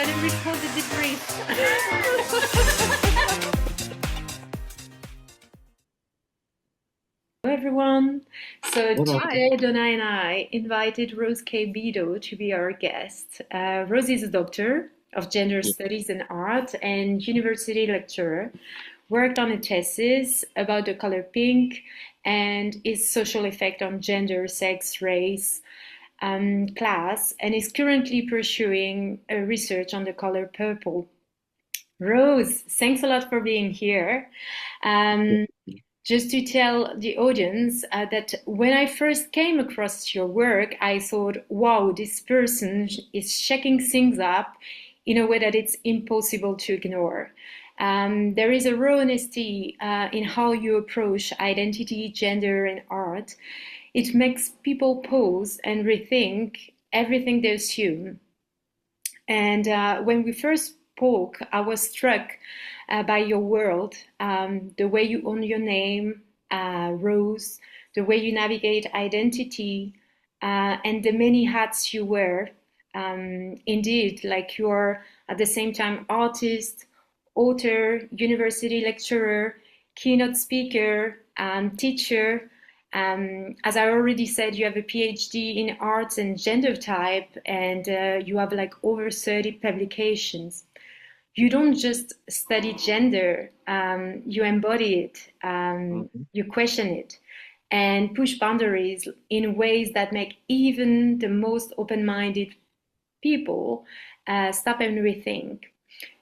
and record the debrief. Hello everyone. So today Donna and I invited Rose K. Bideaux to be our guest. Rose is a doctor of gender studies and art and university lecturer, worked on a thesis about the color pink and its social effect on gender, sex, race, class, and is currently pursuing a research on the color purple. Rose, thanks a lot for being here. Just to tell the audience that when I first came across your work, I thought, wow, this person is shaking things up in a way that it's impossible to ignore. There is a raw honesty in how you approach identity, gender, and art. It makes people pause and rethink everything they assume. And when we first spoke, I was struck by your world, the way you own your name, Rose, the way you navigate identity, and the many hats you wear. Indeed, like you're at the same time artist, author, university lecturer, keynote speaker, teacher. As I already said, you have a PhD in arts and gender type, and you have like over 30 publications. You don't just study gender, you embody it, you question it, and push boundaries in ways that make even the most open-minded people stop and rethink.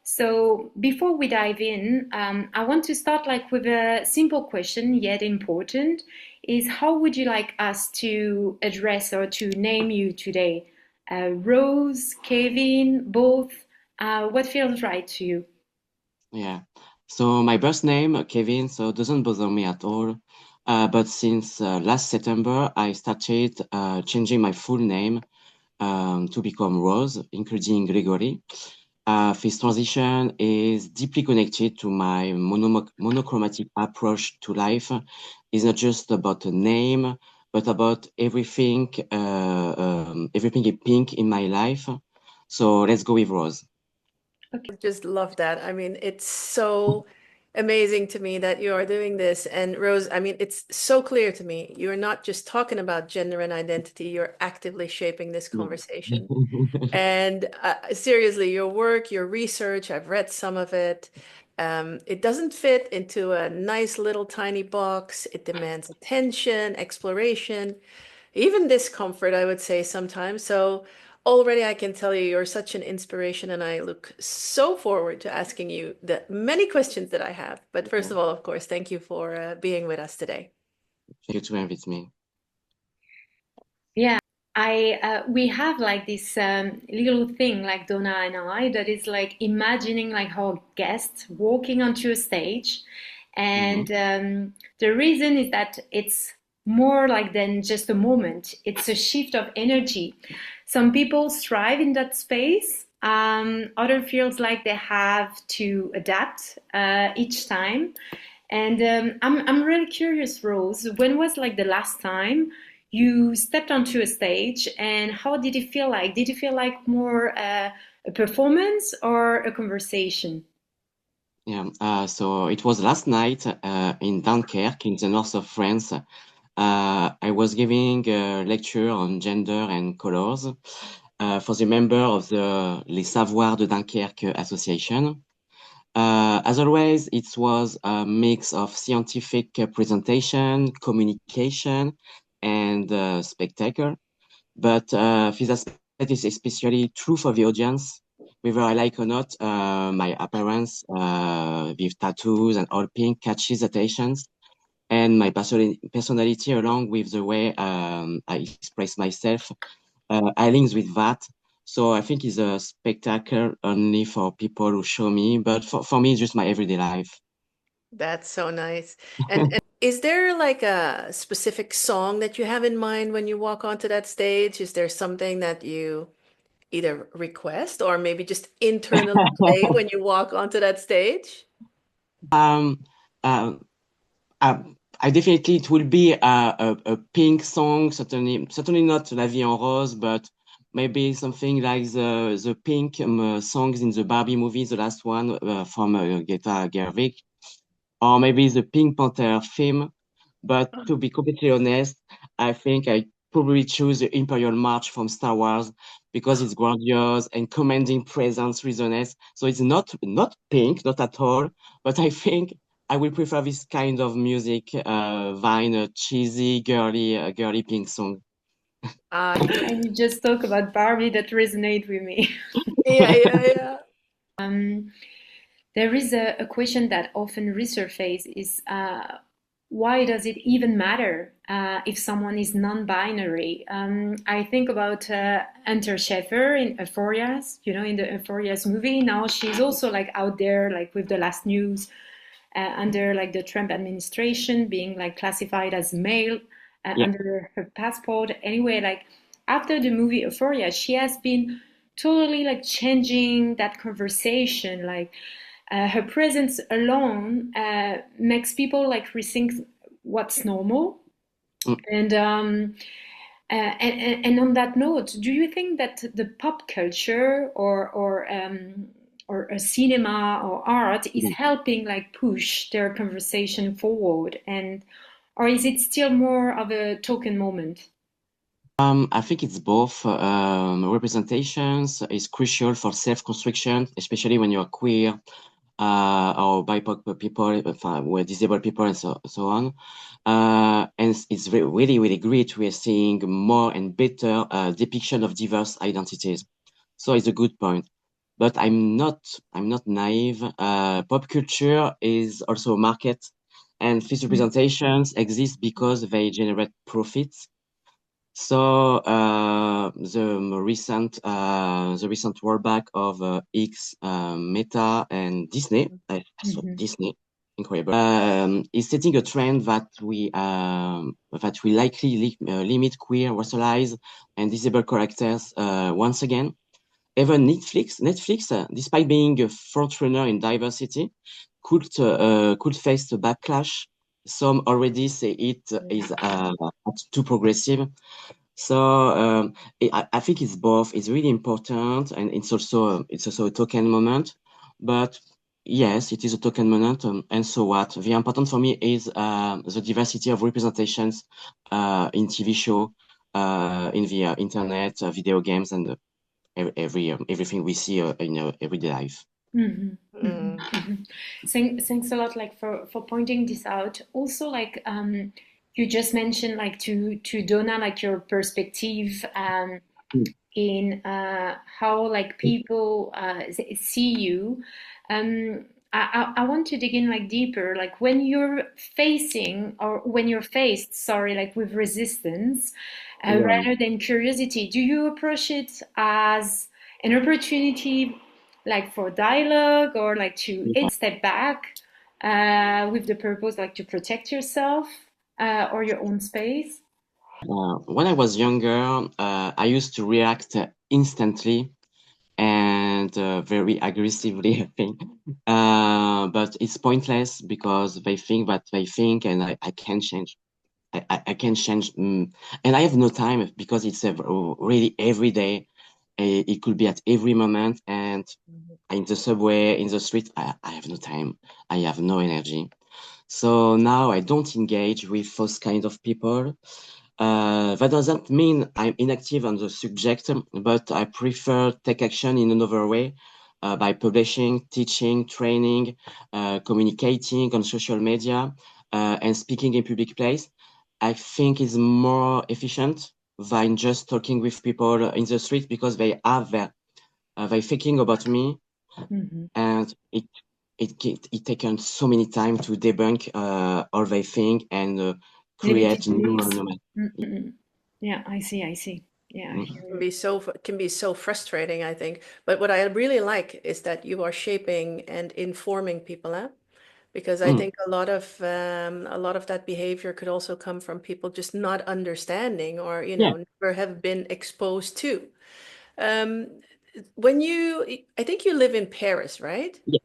So before we dive in, I want to start like with a simple question, yet important, is how would you like us to address or to name you today? Rose, Kevin, both? What feels right to you? Yeah. So my birth name, Kevin, so doesn't bother me at all. But since last September, I started changing my full name to become Rose, including Gregory. This transition is deeply connected to my monochromatic approach to life. It's not just about a name, but about everything pink in my life. So let's go with Rose. Okay. Just love that. I mean, it's so amazing to me that you are doing this. And Rose, I mean, it's so clear to me. You're not just talking about gender and identity, you're actively shaping this conversation. And seriously, your work, your research, I've read some of it. It doesn't fit into a nice little tiny box. It demands attention, exploration, even discomfort, I would say sometimes. So already I can tell you you're such an inspiration, and I look so forward to asking you the many questions that I have. But first of all, of course, thank you for being with us today. Thank you to invite me. Yeah, we have like this little thing, like Donna and I, that is like imagining like our guest walking onto a stage, and the reason is that it's more like than just a moment. It's a shift of energy. Some people thrive in that space. Other feels like they have to adapt each time. And I'm really curious, Rose, when was like the last time you stepped onto a stage, and how did it feel like? Did it feel like more a performance or a conversation? Yeah, so it was last night in Dunkerque, in the north of France. I was giving a lecture on gender and colors for the member of the Les Savoirs de Dunkerque Association. As always, it was a mix of scientific presentation, communication, and spectacle. But this aspect is especially true for the audience. Whether I like or not, my appearance with tattoos and all pink catches attention, and my personality along with the way I express myself, I links with that. So I think it's a spectacle only for people who show me, but for me, it's just my everyday life. That's so nice. And is there like a specific song that you have in mind when you walk onto that stage? Is there something that you either request or maybe just internally play when you walk onto that stage? Um, um, I definitely it will be a pink song, certainly not La Vie en Rose, but maybe something like the Pink songs in the Barbie movie, the last one from Greta Gerwig, or maybe the Pink Panther film. But to be completely honest, I think I probably choose the Imperial March from Star Wars because it's grandiose and commanding presence, resonance. So it's not pink, not at all. But I think I will prefer this kind of music, Vine, cheesy, girly pink song. And you just talk about Barbie that resonate with me. Yeah. There is a question that often resurfaces is why does it even matter if someone is non-binary? I think about Hunter Schafer in Euphorias, in the Euphorias movie. Now she's also like out there, like with the last news under like the Trump administration, being like classified as male Yeah. under her passport. Anyway, like after the movie Euphoria, she has been totally like changing that conversation, like. Her presence alone makes people like rethink what's normal. And on that note, do you think that the pop culture or a cinema or art is helping like push their conversation forward, and or is it still more of a token moment? I think it's both. Representations is crucial for self-construction, especially when you're queer or BIPOC people, with disabled people, and so on. And it's really, really great. We are seeing more and better depiction of diverse identities. So it's a good point. But I'm not naive. Pop culture is also a market, and these representations exist because they generate profits. So the recent rollback of X, Meta, and Disney, Disney, incredible, is setting a trend that we likely limit queer, racialized, and disabled characters once again. Even Netflix, despite being a frontrunner in diversity, could face a backlash. Some already say it is too progressive. So I think it's both. It's really important, and it's also a token moment. But yes, it is a token moment, and so what? The important for me is the diversity of representations in TV show, in the internet, video games, and everything we see in everyday life. Thanks a lot, like for pointing this out. Also, like you just mentioned, like to Donna, like your perspective in how like people see you. I want to dig in like deeper, like when you're facing or when you're faced, sorry, like with resistance rather than curiosity. Do you approach it as an opportunity, like for dialogue, or like to step back with the purpose, like to protect yourself or your own space? When I was younger, I used to react instantly and very aggressively, I think. But it's pointless because they think what they think, and I can't change. I can't change, and I have no time because it's really every day. It could be at every moment, and in the subway, in the street, I have no time. I have no energy. So now I don't engage with those kind of people. That doesn't mean I'm inactive on the subject, but I prefer take action in another way by publishing, teaching, training, communicating on social media, and speaking in public place. I think is more efficient than just talking with people in the street because they have they thinking about me, and it taken so many time to debunk all they think and create new monument. Yeah, I see. Yeah, I hear you. Can be so frustrating, I think. But what I really like is that you are shaping and informing people, huh? Because I think a lot of that behavior could also come from people just not understanding or Yeah. never have been exposed to. Um, I think you live in Paris, right? Yeah.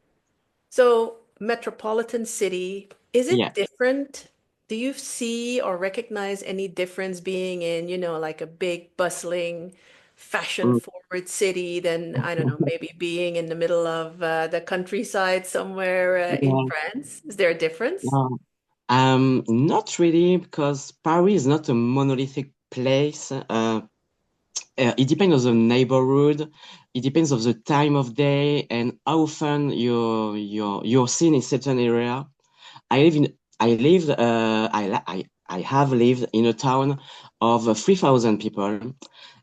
So metropolitan city, is Yeah. it different? Do you see or recognize any difference being in, like a big bustling fashion-forward city than, I don't know, maybe being in the middle of the countryside somewhere in Yeah. France? Is there a difference? No. Not really, because Paris is not a monolithic place. It depends on the neighborhood. It depends on the time of day and how often you're seen in certain area. I live in I lived I have lived in a town of 3,000 people,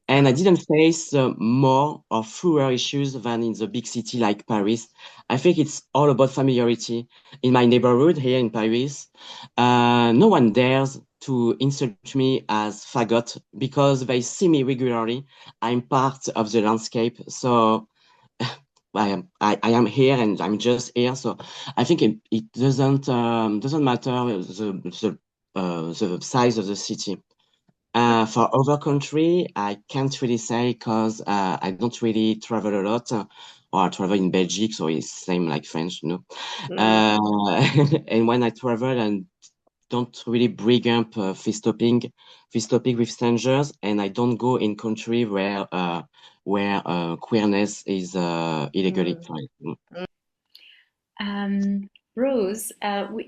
and I didn't face more or fewer issues than in the big city like Paris. I think it's all about familiarity. In my neighborhood here in Paris, no one dares to insult me as faggot because they see me regularly. I'm part of the landscape, so I am here and I'm just here. So I think it doesn't matter the size of the city. For other country, I can't really say because I don't really travel a lot, or I travel in Belgium, so it's same like French, you know. And when I travel and don't really bring up fist topic with strangers, and I don't go in country where queerness is illegally fine. Rose,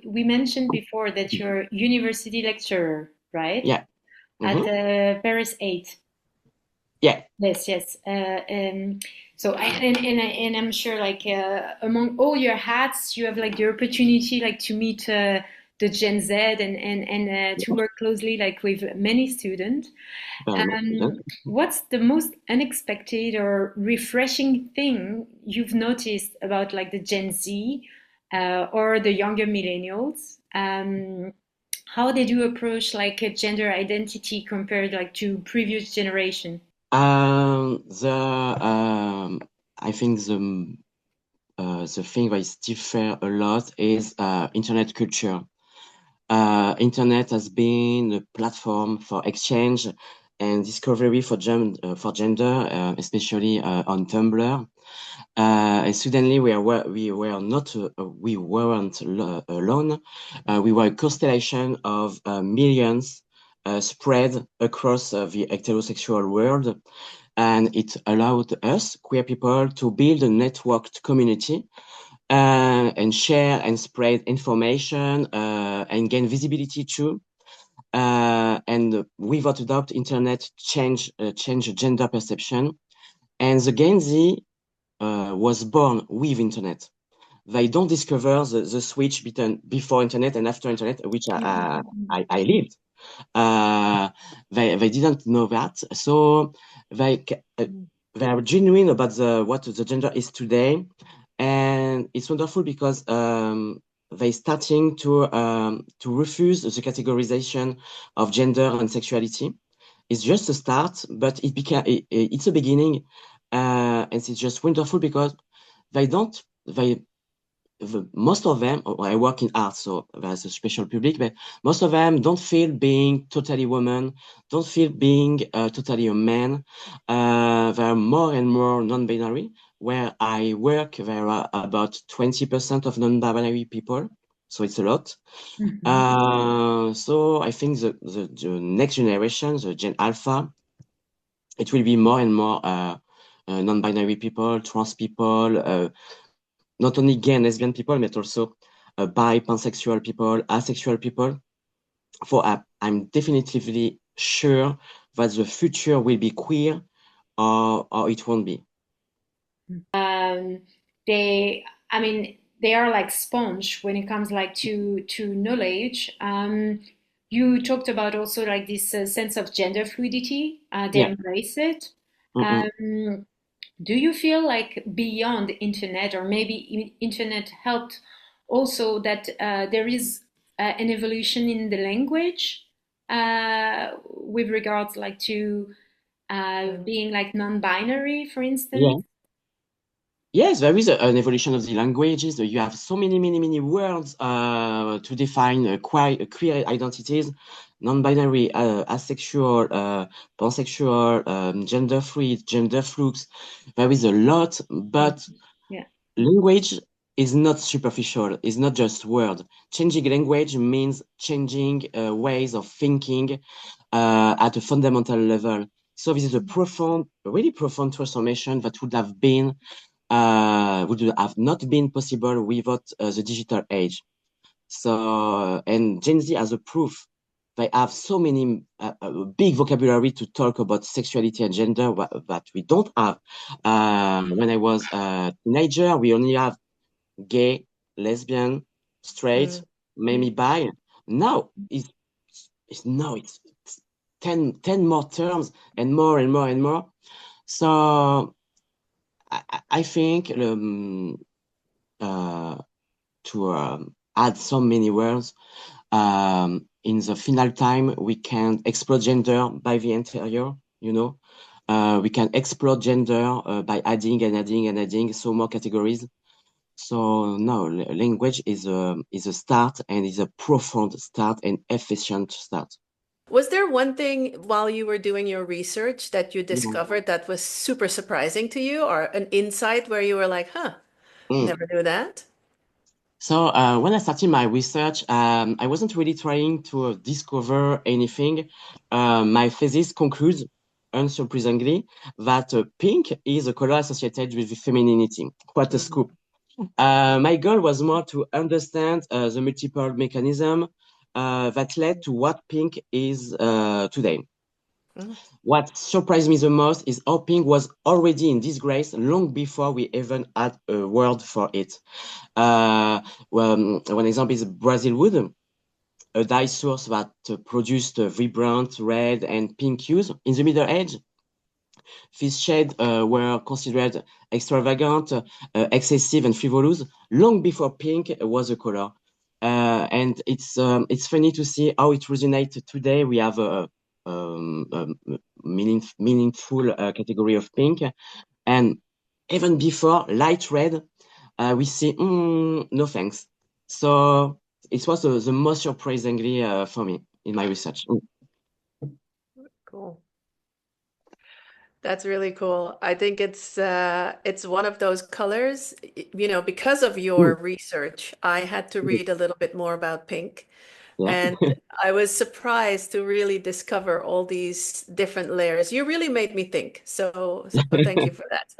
we mentioned before that you're university lecturer, right? Yeah. At Mm-hmm. Paris 8. Yeah. Yes, yes. So and I'm sure like among all your hats, you have like the opportunity like to meet the Gen Z and to work closely like with many students. What's the most unexpected or refreshing thing you've noticed about like the Gen Z or the younger millennials? How they do approach like a gender identity compared like to previous generation? I think the thing that is differ a lot is internet culture. Internet has been a platform for exchange and discovery for gender, especially on Tumblr. And suddenly we weren't alone. We were a constellation of millions spread across the heterosexual world, and it allowed us queer people to build a networked community and share and spread information and gain visibility too. And without a doubt, internet change gender perception. And the Gen Z was born with internet. They don't discover the switch between before internet and after internet, which I lived. They didn't know that, so they are genuine about what the gender is today, and it's wonderful because they starting to refuse the categorization of gender and sexuality. It's just a start, but it's a beginning, and it's just wonderful because they don't they most of them, I work in art, so there's a special public, but most of them don't feel being totally woman, don't feel being totally a man. There are more and more non-binary. Where I work, there are about 20% of non-binary people, so it's a lot. So I think the next generation, the Gen Alpha, it will be more and more non-binary people, trans people, not only gay and lesbian people, but also bi, pansexual people, asexual people. I'm definitively sure that the future will be queer or it won't be. They, I mean, they are like sponge when it comes like to knowledge. You talked about also like this sense of gender fluidity. They Yeah. embrace it. Mm-mm. Do you feel like beyond internet, or maybe internet helped also that there is an evolution in the language with regards like to being like non-binary, for instance? Yeah. Yes, there is an evolution of the languages. You have so many words to define queer identities, non-binary, asexual, pansexual, gender fluid, gender flux. There is a lot, but Yeah. language is not superficial. It's not just word. Changing language means changing ways of thinking at a fundamental level. So this is a really profound transformation that would have not been possible without the digital age. So, and Gen Z as a proof, they have so many big vocabulary to talk about sexuality and gender that we don't have. When I was a teenager, we only have gay, lesbian, straight, maybe bi. Now it's 10 more terms and more and more and more. So I think to add so many words, in the final time, we can explore gender by the interior, you know. We can explore gender by adding and adding and adding so more categories. So no, language is a start, and is a profound start and efficient start. Was there one thing while you were doing your research that you discovered that was super surprising to you, or an insight where you were like, huh, never knew that? So when I started my research, I wasn't really trying to discover anything. My thesis concludes, unsurprisingly, that pink is a color associated with femininity. Quite a scoop. My goal was more to understand the multiple mechanism that led to what pink is today. What surprised me the most is how pink was already in disgrace long before we even had a word for it. One example is Brazil wood, a dye source that produced vibrant red and pink hues in the Middle Age. These shades were considered extravagant, excessive, and frivolous long before pink was a color. And it's funny to see how it resonates today. We have a meaningful category of pink, and even before light red, we see no thanks. So it was the most surprisingly for me in my research. Cool. That's really cool. I think it's one of those colors, you know, because of your research, I had to read a little bit more about pink. Yeah. And I was surprised to really discover all these different layers. You really made me think. So thank you for that.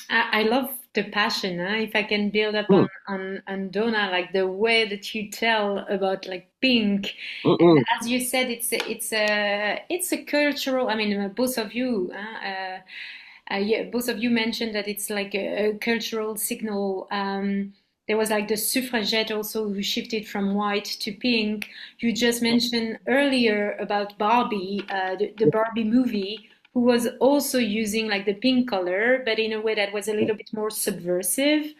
I love the passion. If I can build up on Donna, like the way that you tell about like pink, and as you said, it's a cultural. I mean, both of you, yeah, both of you mentioned that it's like a cultural signal. There was like the suffragette also who shifted from white to pink. You just mentioned earlier about Barbie, the Barbie movie, who was also using like the pink color, but in a way that was a little bit more subversive.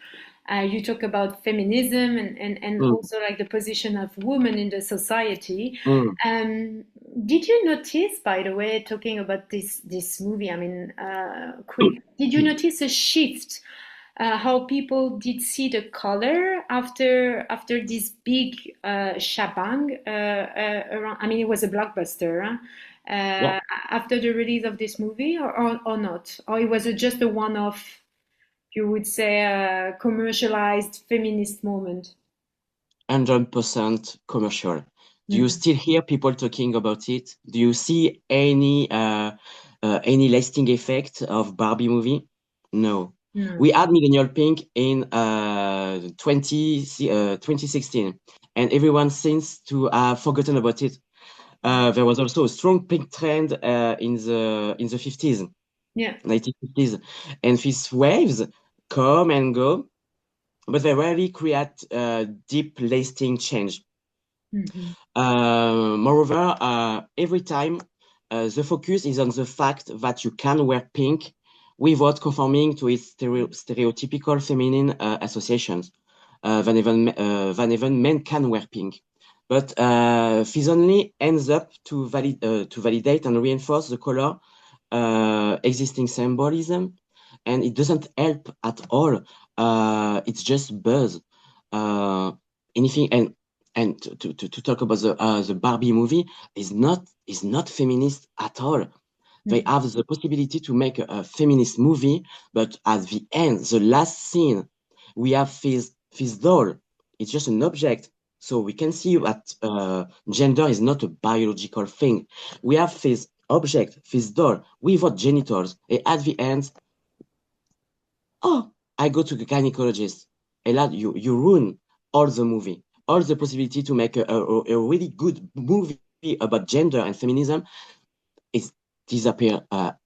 You talk about feminism and also like the position of women in the society. Did you notice, by the way, talking about this movie, I mean, quick, did you notice a shift? How people did see the color after this big shabang around? I mean, it was a blockbuster. After the release of this movie, or not? Or it was just a one-off, you would say, commercialized feminist moment? 100% commercial. Do you still hear people talking about it? Do you see any lasting effect of Barbie movie? No. We had Millennial Pink in 2016, and everyone seems to have forgotten about it. There was also a strong pink trend in the 50s, 1950s, and these waves come and go, but they rarely create deep lasting change. Moreover, every time the focus is on the fact that you can wear pink without conforming to its stereotypical feminine associations. Than even men can wear pink. But this only ends up to validate and reinforce the color existing symbolism, and it doesn't help at all. It's just buzz. Anything and to talk about the Barbie movie is not feminist at all. They have the possibility to make a feminist movie, but at the end, the last scene, we have this doll. It's just an object. So we can see that gender is not a biological thing. We have this object, this doll, without genitals. And at the end, oh, I go to the gynecologist. And that you ruin all the movie, all the possibility to make a really good movie about gender and feminism is disappear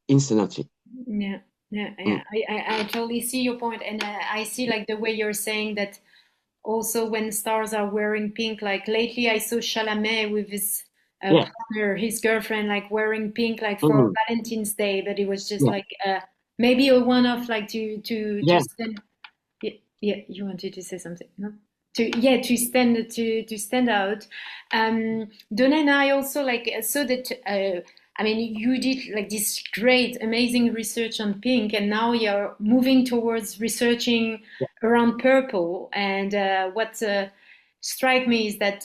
instantly. Yeah, yeah. I totally see your point, and I see like the way you're saying that also when stars are wearing pink. Like lately, I saw Chalamet with his Yeah. partner, his girlfriend, like wearing pink, like for Mhm. Valentine's Day. But it was just Yeah. like maybe a one-off, like to Yeah. stand. Yeah, yeah. You wanted to say something, no? To stand out. Donna and I also like saw that. I mean, you did like this great, amazing research on pink, and now you're moving towards researching around purple. And what strike me is that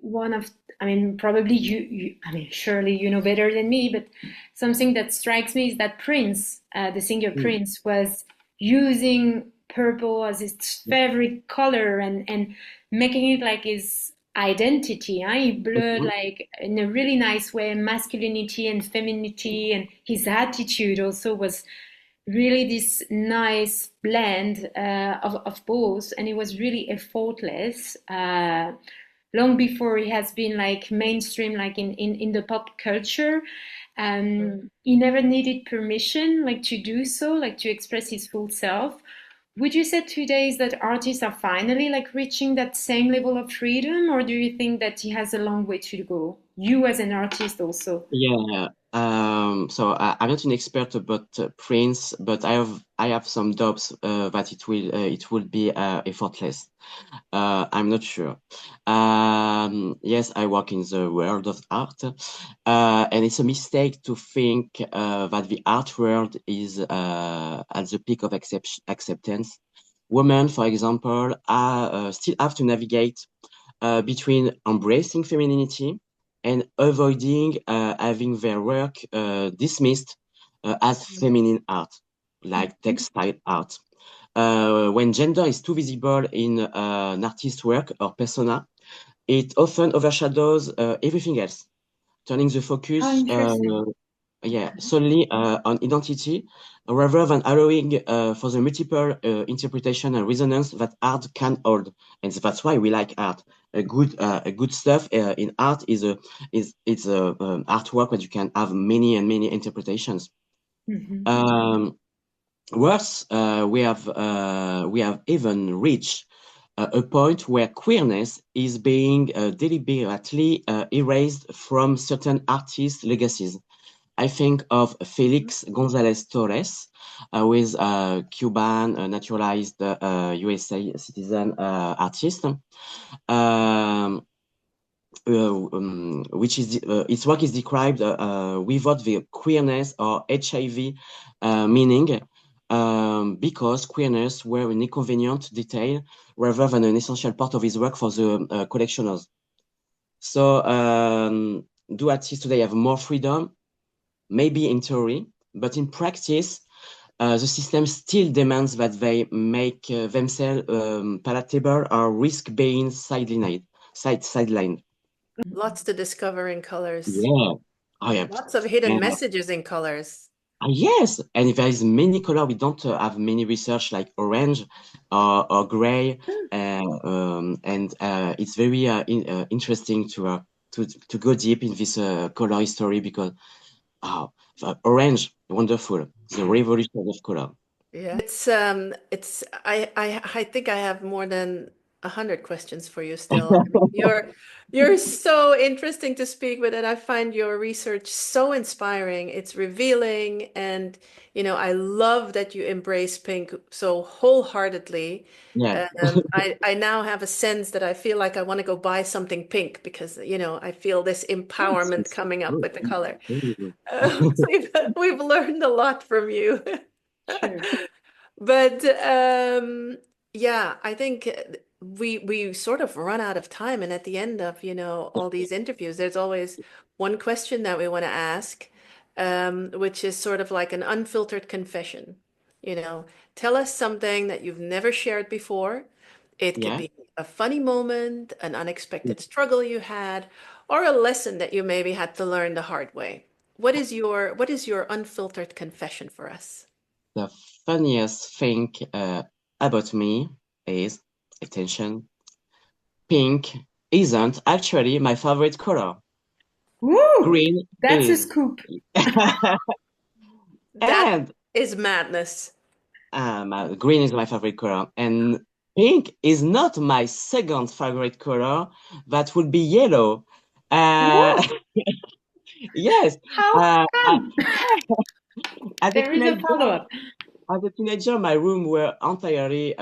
one of, I mean, probably I mean, surely you know better than me, but something that strikes me is that Prince, the singer Mm. Prince, was using purple as his favorite color and making it like his identity. Huh? He blurred Mhm. like in a really nice way masculinity and femininity, and his attitude also was really this nice blend of both, and it was really effortless. Long before he has been like mainstream, like in the pop culture. He never needed permission, like to do so, like to express his full self. Would you say today is that artists are finally like reaching that same level of freedom, or do you think that he has a long way to go? You as an artist also. Yeah. So I'm not an expert about Prince, but I have some doubts that it will be effortless. I'm not sure. Yes, I work in the world of art, and it's a mistake to think that the art world is at the peak of acceptance. Women, for example, are still have to navigate between embracing femininity and avoiding having their work dismissed as feminine art, like textile art. When gender is too visible in an artist's work or persona, it often overshadows everything else, turning the Oh, focus interesting. solely on identity rather than allowing for the multiple interpretation and resonance that art can hold. And that's why we like art. A good stuff in art is a it's a artwork where you can have many and many interpretations. Mhm. Um, Worse, we have even reached a point where queerness is being deliberately erased from certain artists' legacies. I think of Felix Gonzalez Torres, who is a Cuban naturalized USA citizen artist, which is its work is described without the queerness or HIV meaning, because queerness were an inconvenient detail rather than an essential part of his work for the collectioners. So, do artists today have more freedom? Maybe in theory, but in practice, the system still demands that they make themselves palatable or risk being sidelined. Lots to discover in colors. Yeah. Oh, yeah. Lots of hidden Yeah. messages in colors. Yes, and there is many color. We don't have many research like orange or gray, and it's very interesting to go deep in this color history because oh, orange, wonderful, the revolution of color. Yeah. It's I think I have more than 100 questions for you still. I mean, you're so interesting to speak with, and I find your research so inspiring. It's revealing, and I love that you embrace pink so wholeheartedly. Yeah. I now have a sense that I feel like I want to go buy something pink because I feel this Yes, empowerment it's coming up good. with the color. Very good. We've learned a lot from you. Sure. But yeah, I think we sort of run out of time, and at the end of, all these interviews, there's always one question that we want to ask, which is sort of like an unfiltered confession. You know, Tell us something that you've never shared before. It could Yeah. be a funny moment, an unexpected struggle you had, or a lesson that you maybe had to learn the hard way. what is your unfiltered confession for us? The funniest thing about me is, attention, pink isn't actually my favorite color. Woo! Green That's a is. scoop. That And is madness. green is my favorite color. And pink is not my second favorite color. That would be yellow. Uh, Woo! yes. How Uh, uh, come? as a There is a teenager, follow-up. my room were entirely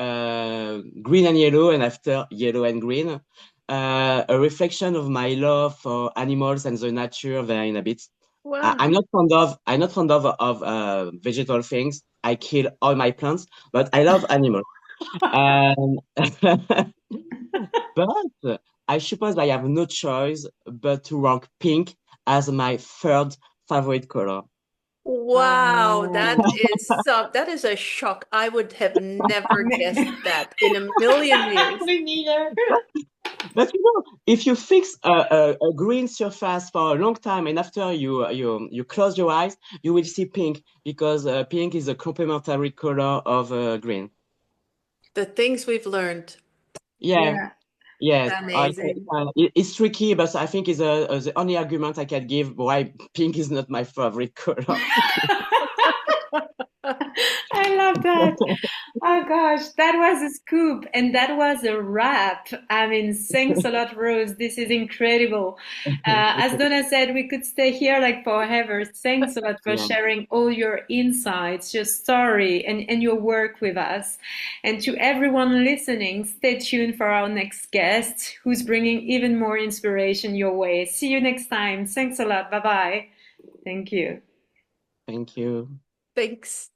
green and yellow, and after yellow and green, a reflection of my love for animals and the nature there in a bit. Wow. I'm not fond of vegetal things. I kill all my plants, but I love animals. Um, but I suppose I have no choice but to rank pink as my third favorite color. Wow, that is a shock. I would have never guessed that in a million years. Me neither. But you know, if you fix a green surface for a long time and after you close your eyes, you will see pink because pink is a complementary color of green. The things we've learned. Yeah, Yeah. yes. Amazing. It's tricky, but I think it's the only argument I can give why pink is not my favorite color. I love that. Oh gosh, that was a scoop and that was a wrap. I mean, thanks a lot, Rose. This is incredible. As Donna said, we could stay here like forever. Thanks a lot for Yeah, sharing all your insights, your story, and your work with us. And to everyone listening, stay tuned for our next guest who's bringing even more inspiration your way. See you next time. Thanks a lot. Bye bye. Thank you. thank you. Thanks.